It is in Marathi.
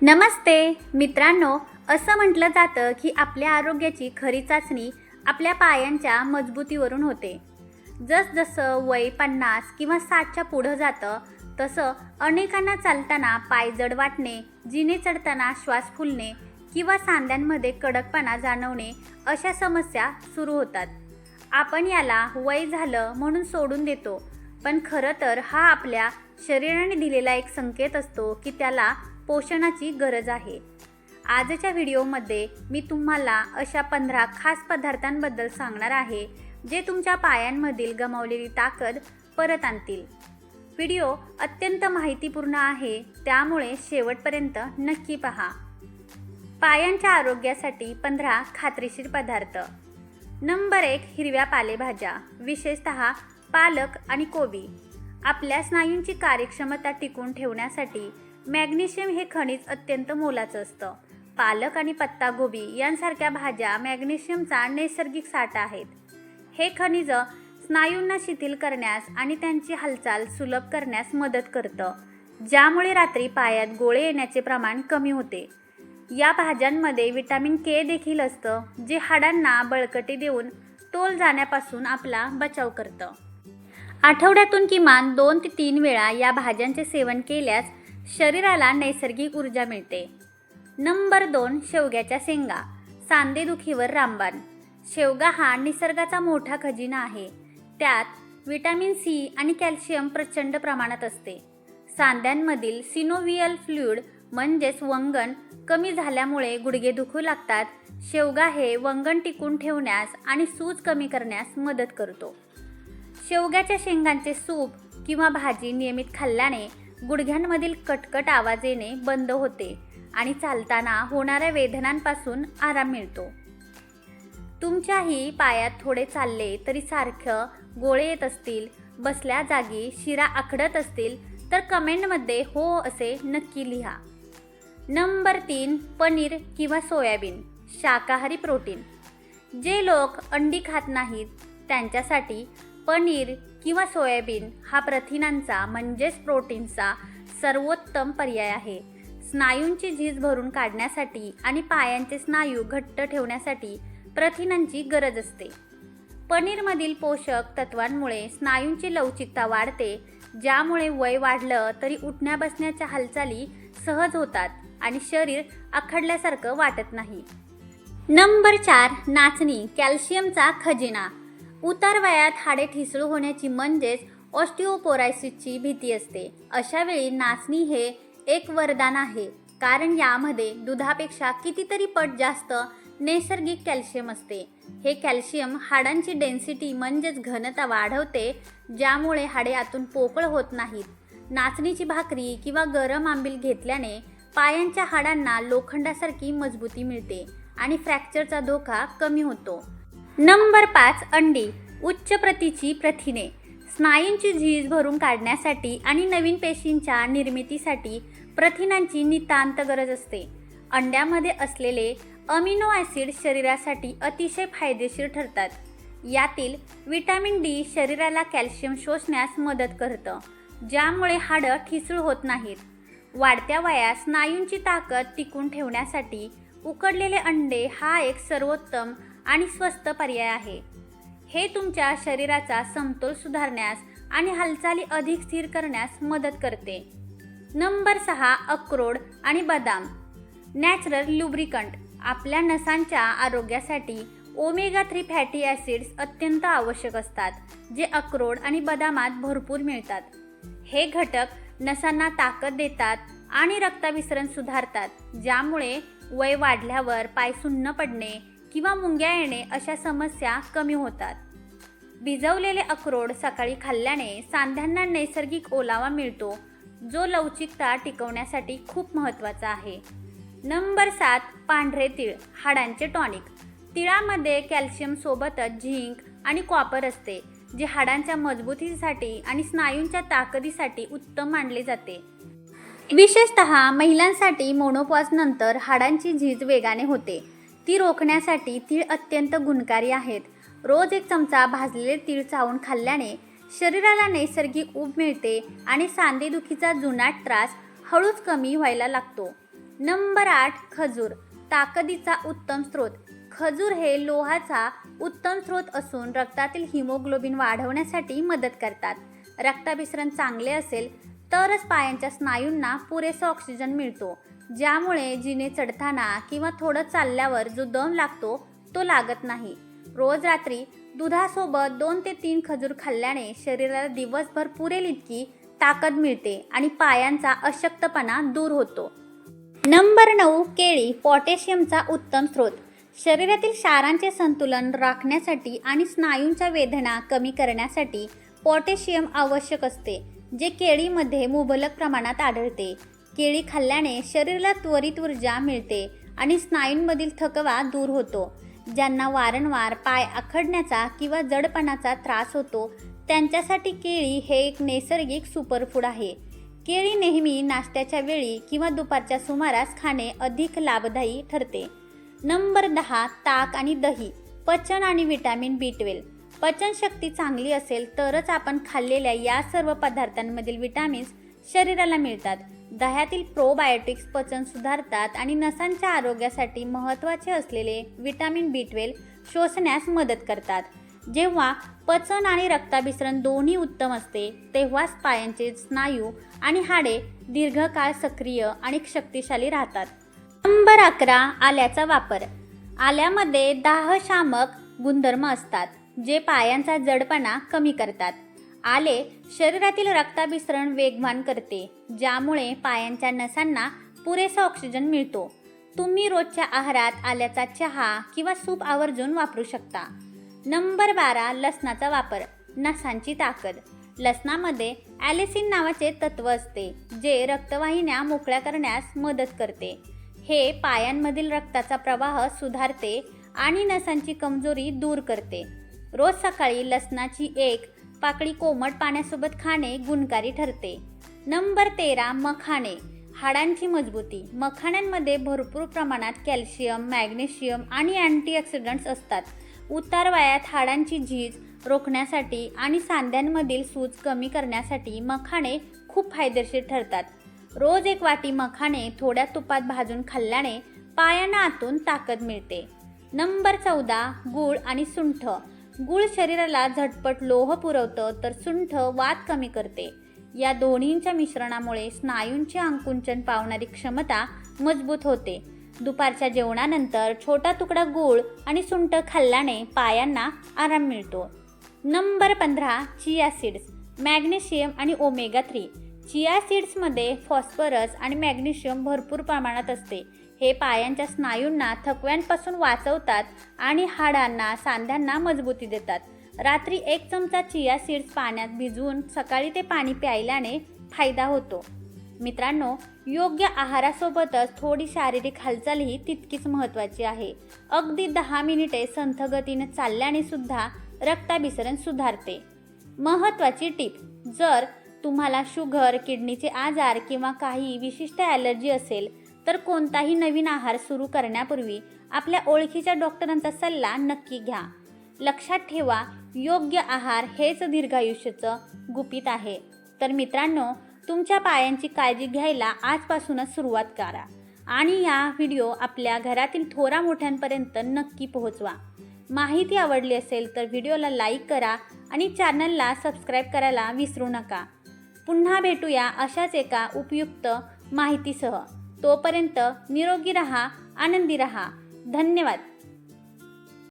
नमस्ते मित्रांनो, असं म्हटलं जातं की आपल्या आरोग्याची खरी चाचणी आपल्या पायांच्या मजबूतीवरून होते. जसजसं वय 50 किंवा 60च्या पुढं जातं तसं अनेकांना चालताना पाय जड वाटणे, जिने चढताना श्वास फुलणे किंवा सांध्यांमध्ये कडकपणा जाणवणे अशा समस्या सुरू होतात. आपण याला वय झालं म्हणून सोडून देतो, पण खरं तर हा आपल्या शरीराने दिलेला एक संकेत असतो की त्याला पोषणाची गरज आहे. आजच्या व्हिडिओमध्ये मी तुम्हाला अशा 15 खास पदार्थांबद्दल सांगणार आहे जे तुमच्या पायांमधील गमावलेली ताकद परत आणतील. व्हिडिओ अत्यंत माहितीपूर्ण आहे, त्यामुळे शेवटपर्यंत नक्की पहा. पायांच्या आरोग्यासाठी 15 खात्रीशीर पदार्थ. नंबर 1, हिरव्या पालेभाज्या, विशेषतः पालक आणि कोबी. आपल्या स्नायूंची कार्यक्षमता टिकवून ठेवण्यासाठी मॅग्नेशियम हे खनिज अत्यंत मोलाचं असतं. पालक आणि पत्तागोबी यांसारख्या भाज्या मॅग्नेशियमचा नैसर्गिक साठा आहेत. हे खनिज स्नायूंना शिथिल करण्यास आणि त्यांची हालचाल सुलभ करण्यास मदत करतं, ज्यामुळे रात्री पायात गोळे येण्याचे प्रमाण कमी होते. या भाज्यांमध्ये विटॅमिन के देखील असतं, जे हाडांना बळकटी देऊन तोल जाण्यापासून आपला बचाव करतं. आठवड्यातून किमान 2 ते 3 वेळा या भाज्यांचे सेवन केल्यास शरीराला नैसर्गिक ऊर्जा मिळते. नंबर 2, शेवग्याच्या शेंगा, सांधेदुखीवर रामबाण. शेवगा हा निसर्गाचा मोठा खजिना आहे. त्यात विटॅमिन सी आणि कॅल्शियम प्रचंड प्रमाणात असते. सांध्यांमधील सिनोव्हियल फ्लुइड म्हणजेच वंगण कमी झाल्यामुळे गुडघे दुखू लागतात. शेवगा हे वंगण टिकून ठेवण्यास आणि सूज कमी करण्यास मदत करतो. शेवग्याच्या शेंगांचे सूप किंवा भाजी नियमित खाल्ल्याने गुडघ्यांमधील कटकट आवाज येणे बंद होते आणि चालताना होणाऱ्या वेदनांपासून आराम मिळतो. तुमच्याही पायात थोडे चालले तरी सारखं गोळे येत असतील, बसल्या जागी शिरा आखडत असतील तर कमेंटमध्ये हो असे नक्की लिहा. नंबर 3, पनीर किंवा सोयाबीन, शाकाहारी प्रोटीन. जे लोक अंडी खात नाहीत त्यांच्यासाठी पनीर किंवा सोयाबीन हा प्रथिनांचा म्हणजेच प्रोटीनचा सर्वोत्तम पर्याय आहे. स्नायूंची झीज भरून काढण्यासाठी आणि पायांचे स्नायू घट्ट ठेवण्यासाठी प्रथिनांची गरज असते. पनीरमधील पोषक तत्वांमुळे स्नायूंची लवचिकता वाढते, ज्यामुळे वय वाढलं तरी उठण्या बसण्याच्या हालचाली सहज होतात आणि शरीर आखडल्यासारखं वाटत नाही. नंबर 4, नाचणी, कॅल्शियमचा खजिना. उतार वयात हाडे ठिसूळ होण्याची म्हणजेच ऑस्टिओपोरोसिसची भीती असते. अशा वेळी नाचणी हे एक वरदान आहे, कारण यामध्ये दुधापेक्षा कितीतरी पट जास्त नैसर्गिक कॅल्शियम असते. हे कॅल्शियम हाडांची डेन्सिटी म्हणजेच घनता वाढवते, ज्यामुळे हाडे आतून पोकळ होत नाहीत. नाचणीची भाकरी किंवा गरम आंबील घेतल्याने पायांच्या हाडांना लोखंडासारखी मजबूती मिळते आणि फ्रॅक्चरचा धोका कमी होतो. नंबर 5, अंडी, उच्च प्रतीची प्रथिने. स्नायूंची झीज भरून काढण्यासाठी आणि नवीन पेशींच्या निर्मितीसाठी प्रथिनांची नितांत गरज असते. अंड्यामध्ये असलेले अमिनो ॲसिड शरीरासाठी अतिशय फायदेशीर ठरतात. यातील विटॅमिन डी शरीराला कॅल्शियम शोषण्यास मदत करतं, ज्यामुळे हाडं ठिसूळ होत नाहीत. वाढत्या वयात स्नायूंची ताकद टिकून ठेवण्यासाठी उकडलेले अंडे हा एक सर्वोत्तम आणि स्वस्त पर्याय आहे. हे तुमच्या शरीराचा समतोल सुधारण्यास आणि हालचाली अधिक स्थिर करण्यास मदत करते. नंबर 6, अक्रोड आणि बदाम, नॅचरल लुब्रिकंट. आपल्या नसांच्या आरोग्यासाठी ओमेगा 3 फॅटी ॲसिड्स अत्यंत आवश्यक असतात, जे अक्रोड आणि बदामात भरपूर मिळतात. हे घटक नसांना ताकद देतात आणि रक्ताभिसरण सुधारतात, ज्यामुळे वय वाढल्यावर पाय सुन्न पडणे किंवा मुंग्या येणे अशा समस्या कमी होतात. भिजवलेले अक्रोड सकाळी खाल्ल्याने सांध्यांना नैसर्गिक ओलावा मिळतो, जो लवचिकता टिकवण्यासाठी खूप महत्त्वाचा आहे. नंबर 7, पांढरे तीळ, हाडांचे टॉनिक. तिळामध्ये कॅल्शियम सोबतच झिंक आणि कॉपर असते, जे हाडांच्या मजबूतीसाठी आणि स्नायूंच्या ताकदीसाठी उत्तम मानले जाते. विशेषतः महिलांसाठी मेनोपॉज नंतर हाडांची झीज वेगाने होते. ती रोखण्यासाठी तीळ अत्यंत गुणकारी आहेत. रोज 1 चमचा भाजलेले तीळ चावून खाल्ल्याने शरीराला नैसर्गिक ऊब मिळते आणि सांधेदुखीचा जुनाट त्रास हळूच कमी व्हायला लागतो. नंबर 8 खजूर, ताकदीचा उत्तम स्रोत. खजूर हे लोहाचा उत्तम स्रोत असून रक्तातील हिमोग्लोबिन वाढवण्यासाठी मदत करतात. रक्ताभिसरण चांगले असेल तरच पायांच्या स्नायूंना पुरेसा ऑक्सिजन मिळतो, ज्यामुळे जिने चढताना किंवा थोडं चालल्यावर जो दम लागतो तो लागत नाही. रोज रात्री दुधासोबत 2 ते 3 खजूर खाल्ल्याने शरीराला दिवसभर पुरेल इतकी ताकद मिळते आणि पायांचा अशक्तपणा दूर होतो. नंबर 9 केळी, पोटॅशियमचा उत्तम स्रोत. शरीरातील क्षारांचे संतुलन राखण्यासाठी आणि स्नायूंच्या वेदना कमी करण्यासाठी पोटॅशियम आवश्यक असते, जे केळीमध्ये मुबलक प्रमाणात आढळते. केळी खाल्ल्याने शरीराला त्वरित ऊर्जा मिळते आणि स्नायूंमधील थकवा दूर होतो. ज्यांना वारंवार पाय आखडण्याचा किंवा जडपणाचा त्रास होतो त्यांच्यासाठी केळी हे एक नैसर्गिक सुपरफूड आहे. केळी नेहमी नाश्त्याच्या वेळी किंवा दुपारच्या सुमारास खाणे अधिक लाभदायी ठरते. नंबर 10 ताक आणि दही, पचन आणि व्हिटॅमिन B12. पचनशक्ती चांगली असेल तरच आपण खाल्लेल्या या सर्व पदार्थांमधील विटॅमिन्स शरीराला मिळतात. दह्यातील प्रोबायोटिक्स पचन सुधारतात आणि नसांच्या आरोग्यासाठी महत्त्वाचे असलेले व्हिटॅमिन B12 शोषण्यास मदत करतात. जेव्हा पचन आणि रक्ताभिसरण दोन्ही उत्तम असते तेव्हाच पायांचे स्नायू आणि हाडे दीर्घकाळ सक्रिय आणि शक्तिशाली राहतात. नंबर 11 आल्याचा वापर. आल्यामध्ये दाहशामक गुणधर्म असतात, जे पायांचा जडपणा कमी करतात. आले शरीरातील रक्ताभिसरण वेगवान करते, ज्यामुळे पायांच्या नसांना पुरेसा ऑक्सिजन मिळतो. तुम्ही रोजच्या आहारात आल्याचा चहा किंवा सूप आवर्जून वापरू शकता. नंबर 12 लसणाचा वापर, नसांची ताकद. लसणामध्ये ॲलिसिन नावाचे तत्व असते, जे रक्तवाहिन्या मोकळ्या करण्यास मदत करते. हे पायांमधील रक्ताचा प्रवाह सुधारते आणि नसांची कमजोरी दूर करते. रोज सकाळी लसणाची एक पाकळी कोमट पाण्यासोबत खाणे गुणकारी ठरते. नंबर 13 मखाणे, हाडांची मजबूती. मखाण्यांमध्ये भरपूर प्रमाणात कॅल्शियम, मॅग्नेशियम आणि अँटीऑक्सिडंट्स असतात. उतार वयात हाडांची झीज रोखण्यासाठी आणि सांध्यांमधील सूज कमी करण्यासाठी मखाणे खूप फायदेशीर ठरतात. रोज एक वाटी मखाणे थोड्या तुपात भाजून खाल्ल्याने पायांना आतून ताकद मिळते. नंबर 14 गूळ आणि सुंठ. गूळ शरीराला झटपट लोह पुरवतं तर सुंठ वात कमी करते. या दोन्हींच्या मिश्रणामुळे स्नायूंचे आकुंचन पावणारी क्षमता मजबूत होते. दुपारच्या जेवणानंतर छोटा तुकडा गूळ आणि सुंठ खाल्ल्याने पायांना आराम मिळतो. नंबर 15 चिया सीड्स, मॅग्नेशियम आणि ओमेगा 3. चिया सीड्समध्ये फॉस्फरस आणि मॅग्नेशियम भरपूर प्रमाणात असते. हे पायांच्या स्नायूंना थकव्यांपासून वाचवतात आणि हाडांना, सांध्यांना मजबूती देतात. रात्री 1 चमचा चिया सीड्स पाण्यात भिजवून सकाळी ते पाणी प्यायल्याने फायदा होतो. मित्रांनो, योग्य आहारासोबतच थोडी शारीरिक हालचालही तितकीच महत्त्वाची आहे. अगदी 10 मिनिटे संथ गतीने चालल्याने सुद्धा रक्ताभिसरण सुधारते. महत्त्वाची टीप: जर तुम्हाला शुगर, किडनीचे आजार किंवा काही विशिष्ट ॲलर्जी असेल तर कोणताही नवीन आहार सुरू करण्यापूर्वी आपल्या ओळखीच्या डॉक्टरांचा सल्ला नक्की घ्या. लक्षात ठेवा, योग्य आहार हेच दीर्घायुष्याचं गुपित आहे. तर मित्रांनो, तुमच्या पायांची काळजी घ्यायला आजपासूनच सुरुवात करा आणि या व्हिडिओ आपल्या घरातील थोरा मोठ्यांपर्यंत नक्की पोहोचवा. माहिती आवडली असेल तर व्हिडिओला लाईक करा आणि चॅनलला सबस्क्राईब करायला विसरू नका. पुन्हा भेटूया अशाच एका उपयुक्त माहितीसह. तोपर्यंत निरोगी रहा, आनंदी रहा. धन्यवाद.